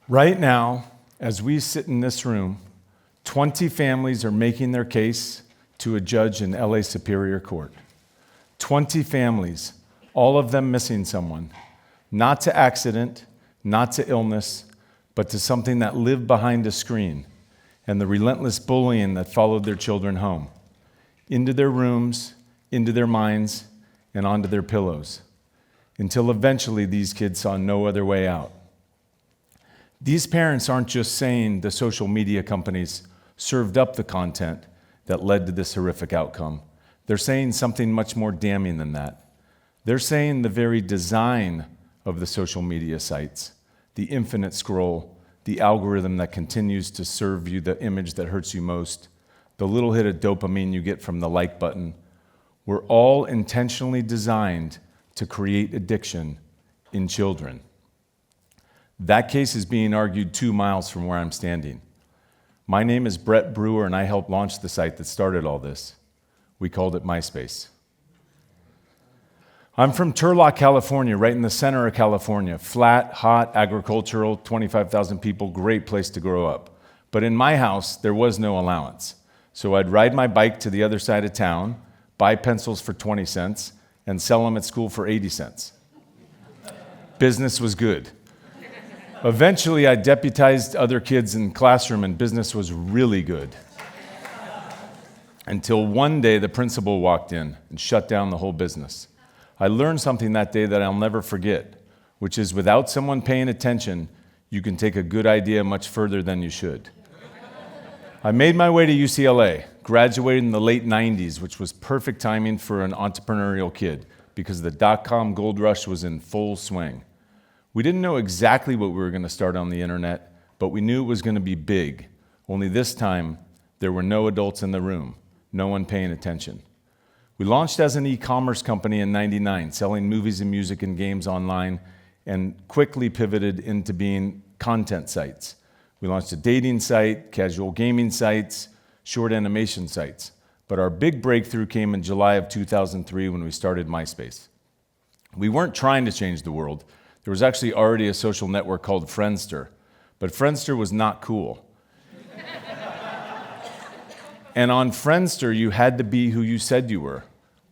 Right now, as we sit in this room, 20 families are making their case to a judge in LA Superior Court. 20 families, all of them missing someone, not to accident, not to illness, but to something that lived behind a screen and the relentless bullying that followed their children home, into their rooms, into their minds, and onto their pillows, until eventually these kids saw no other way out. These parents aren't just saying the social media companies served up the content that led to this horrific outcome. They're saying something much more damning than that. They're saying the very design of the social media sites, the infinite scroll, the algorithm that continues to serve you the image that hurts you most, the little hit of dopamine you get from the like button, were all intentionally designed to create addiction in children. That case is being argued 2 miles from where I'm standing. My name is Brett Brewer, and I helped launch the site that started all this. We called it MySpace. I'm from Turlock, California, right in the center of California. Flat, hot, agricultural, 25,000 people, great place to grow up. But in my house, there was no allowance. So I'd ride my bike to the other side of town, buy pencils for 20 cents, and sell them at school for 80 cents. Business was good. Eventually, I deputized other kids in the classroom, and business was really good. Until one day, the principal walked in and shut down the whole business. I learned something that day that I'll never forget, which is without someone paying attention, you can take a good idea much further than you should. I made my way to UCLA, graduated in the late 90s, which was perfect timing for an entrepreneurial kid because the dot-com gold rush was in full swing. We didn't know exactly what we were going to start on the internet, but we knew it was going to be big. Only this time, there were no adults in the room, no one paying attention. We launched as an e-commerce company in '99, selling movies and music and games online, and quickly pivoted into being content sites. We launched a dating site, casual gaming sites, short animation sites. But our big breakthrough came in July of 2003 when we started MySpace. We weren't trying to change the world. There was actually already a social network called Friendster, but Friendster was not cool. And on Friendster, you had to be who you said you were.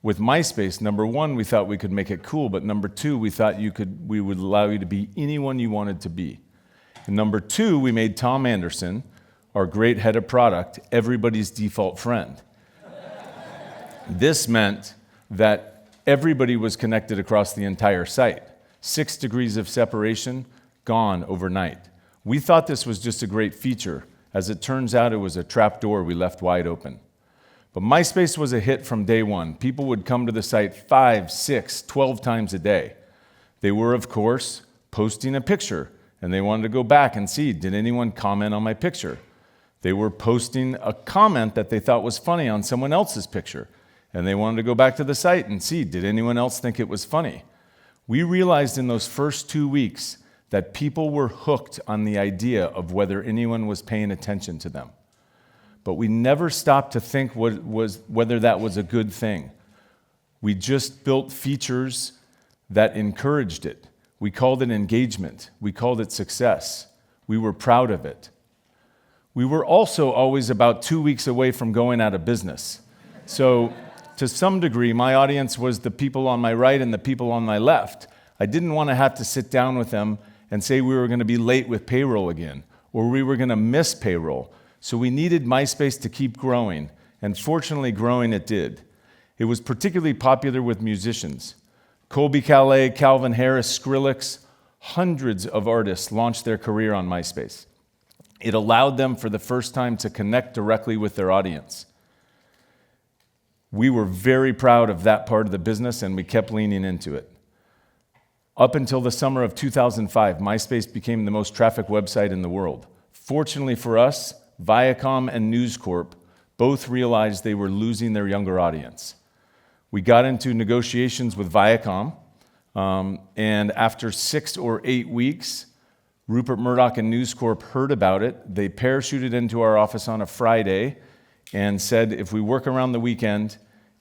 With MySpace, number one, we thought we could make it cool, but number two, we thought we would allow you to be anyone you wanted to be. And number two, we made Tom Anderson, our great head of product, everybody's default friend. This meant that everybody was connected across the entire site. 6 degrees of separation, gone overnight. We thought this was just a great feature. As it turns out, it was a trap door we left wide open. But MySpace was a hit from day one. People would come to the site 5, 6, 12 times a day. They were, of course, posting a picture, and they wanted to go back and see, did anyone comment on my picture? They were posting a comment that they thought was funny on someone else's picture, and they wanted to go back to the site and see, did anyone else think it was funny? We realized in those first 2 weeks that people were hooked on the idea of whether anyone was paying attention to them. But we never stopped to think whether that was a good thing. We just built features that encouraged it. We called it engagement. We called it success. We were proud of it. We were also always about 2 weeks away from going out of business. So to some degree, my audience was the people on my right and the people on my left. I didn't want to have to sit down with them and say we were going to be late with payroll again, or we were going to miss payroll. So we needed MySpace to keep growing, and fortunately growing it did. It was particularly popular with musicians. Colby Calais, Calvin Harris, Skrillex, hundreds of artists launched their career on MySpace. It allowed them for the first time to connect directly with their audience. We were very proud of that part of the business, and we kept leaning into it. Up until the summer of 2005, MySpace became the most trafficked website in the world. Fortunately for us, Viacom and News Corp both realized they were losing their younger audience. We got into negotiations with Viacom, and after 6 or 8 weeks, Rupert Murdoch and News Corp heard about it. They parachuted into our office on a Friday and said if we work around the weekend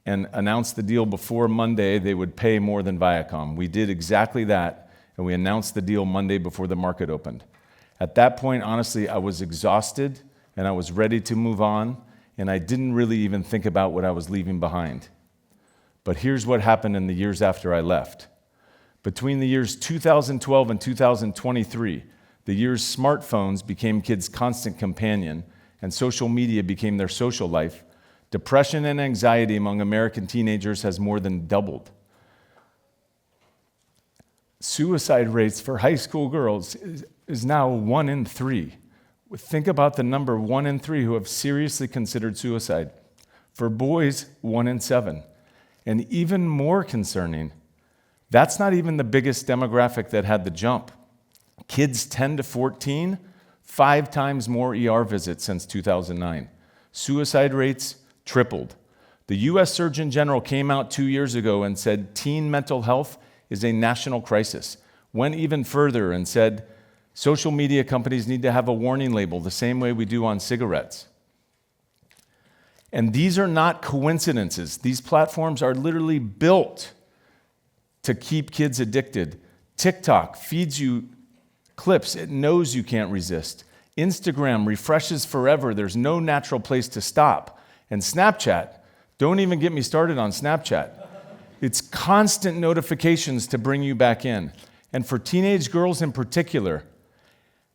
and announce the deal before Monday, they would pay more than Viacom. We did exactly that, and we announced the deal Monday before the market opened. At that point, honestly, I was exhausted and I was ready to move on, and I didn't really even think about what I was leaving behind. But here's what happened in the years after I left. Between the years 2012 and 2023, the years smartphones became kids' constant companion and social media became their social life, depression and anxiety among American teenagers has more than doubled. Suicide rates for high school girls is now 1 in 3. Think about the number, 1 in 3 who have seriously considered suicide. For boys, 1 in 7. And even more concerning, that's not even the biggest demographic that had the jump. Kids 10 to 14, 5 times more ER visits since 2009. Suicide rates tripled. The U.S. Surgeon General came out 2 years ago and said teen mental health is a national crisis. Went even further and said social media companies need to have a warning label the same way we do on cigarettes. And these are not coincidences. These platforms are literally built to keep kids addicted. TikTok feeds you clips it knows you can't resist. Instagram refreshes forever. There's no natural place to stop. And Snapchat, don't even get me started on Snapchat. It's constant notifications to bring you back in. And for teenage girls in particular,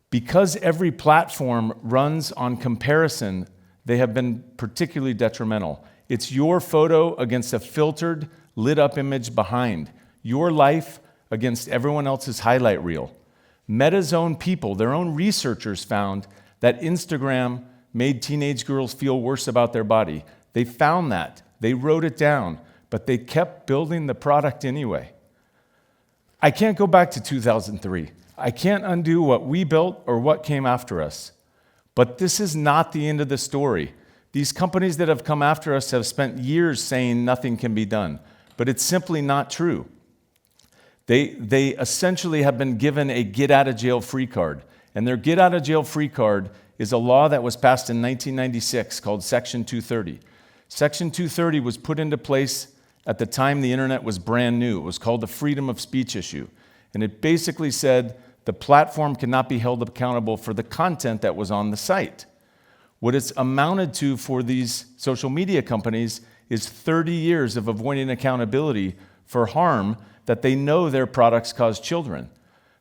because every platform runs on comparison, they have been particularly detrimental. It's your photo against a filtered, lit-up image behind. Your life against everyone else's highlight reel. Meta's own people, their own researchers found that Instagram made teenage girls feel worse about their body. They found that. They wrote it down. But they kept building the product anyway. I can't go back to 2003. I can't undo what we built or what came after us. But this is not the end of the story. These companies that have come after us have spent years saying nothing can be done. But it's simply not true. They essentially have been given a get-out-of-jail-free card. And their get-out-of-jail-free card is a law that was passed in 1996 called Section 230. Section 230 was put into place at the time the internet was brand new. It was called the freedom of speech issue. And it basically said the platform cannot be held accountable for the content that was on the site. What it's amounted to for these social media companies is 30 years of avoiding accountability for harm that they know their products cause children.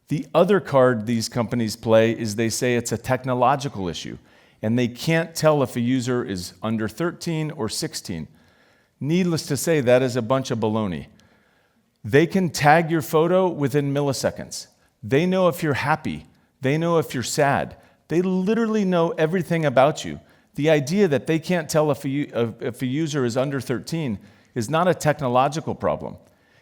The other card these companies play is they say it's a technological issue, and they can't tell if a user is under 13 or 16. Needless to say, that is a bunch of baloney. They can tag your photo within milliseconds. They know if you're happy. They know if you're sad. They literally know everything about you. The idea that they can't tell if a user is under 13 is not a technological problem.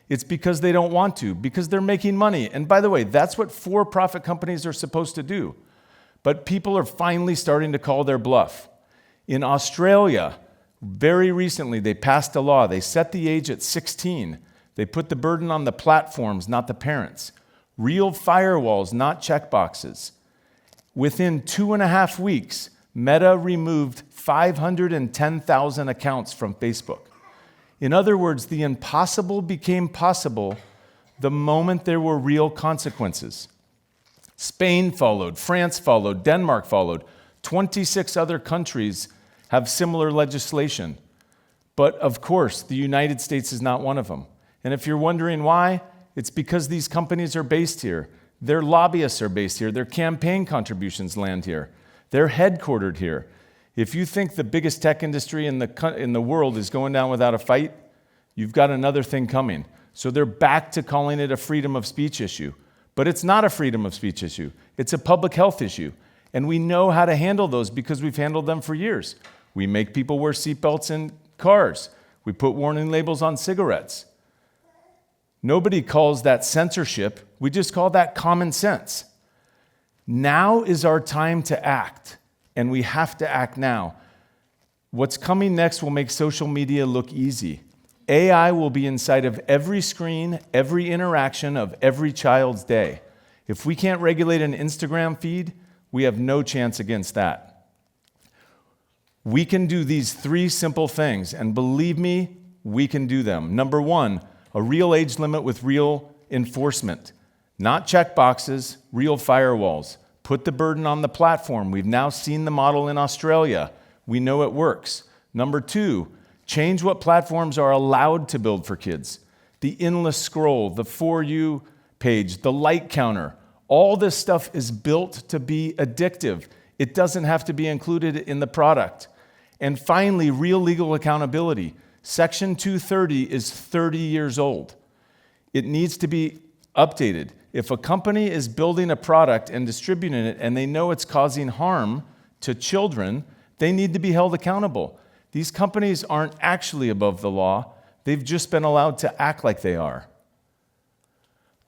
It's because they don't want to, because they're making money. And by the way, that's what for-profit companies are supposed to do. But people are finally starting to call their bluff. In Australia, very recently, they passed a law. They set the age at 16. They put the burden on the platforms, not the parents. Real firewalls, not checkboxes. Within 2.5 weeks, Meta removed 510,000 accounts from Facebook. In other words, the impossible became possible the moment there were real consequences. Spain followed, France followed, Denmark followed. 26 other countries have similar legislation. But of course, the United States is not one of them. And if you're wondering why, it's because these companies are based here. Their lobbyists are based here. Their campaign contributions land here. They're headquartered here. If you think the biggest tech industry in the world is going down without a fight, you've got another thing coming. So they're back to calling it a freedom of speech issue. But it's not a freedom of speech issue. It's a public health issue. And we know how to handle those because we've handled them for years. We make people wear seatbelts in cars. We put warning labels on cigarettes. Nobody calls that censorship. We just call that common sense. Now is our time to act, and we have to act now. What's coming next will make social media look easy. AI will be inside of every screen, every interaction of every child's day. If we can't regulate an Instagram feed, we have no chance against that. We can do these 3 simple things, and believe me, we can do them. Number 1, a real age limit with real enforcement. Not checkboxes, real firewalls. Put the burden on the platform. We've now seen the model in Australia. We know it works. Number 2, change what platforms are allowed to build for kids. The endless scroll, the For You page, the like counter. All this stuff is built to be addictive. It doesn't have to be included in the product. And finally, real legal accountability. Section 230 is 30 years old. It needs to be updated. If a company is building a product and distributing it and they know it's causing harm to children, they need to be held accountable. These companies aren't actually above the law. They've just been allowed to act like they are.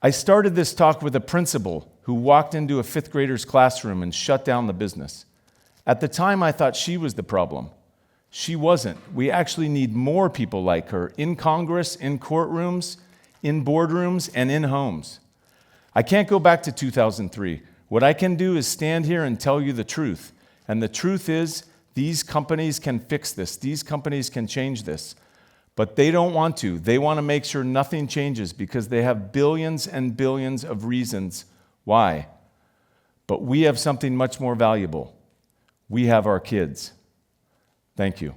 I started this talk with a principal who walked into a 5th grader's classroom and shut down the business. At the time, I thought she was the problem. She wasn't. We actually need more people like her in Congress, in courtrooms, in boardrooms, and in homes. I can't go back to 2003. What I can do is stand here and tell you the truth. And the truth is, these companies can fix this. These companies can change this. But they don't want to. They want to make sure nothing changes because they have billions and billions of reasons why. But we have something much more valuable. We have our kids. Thank you.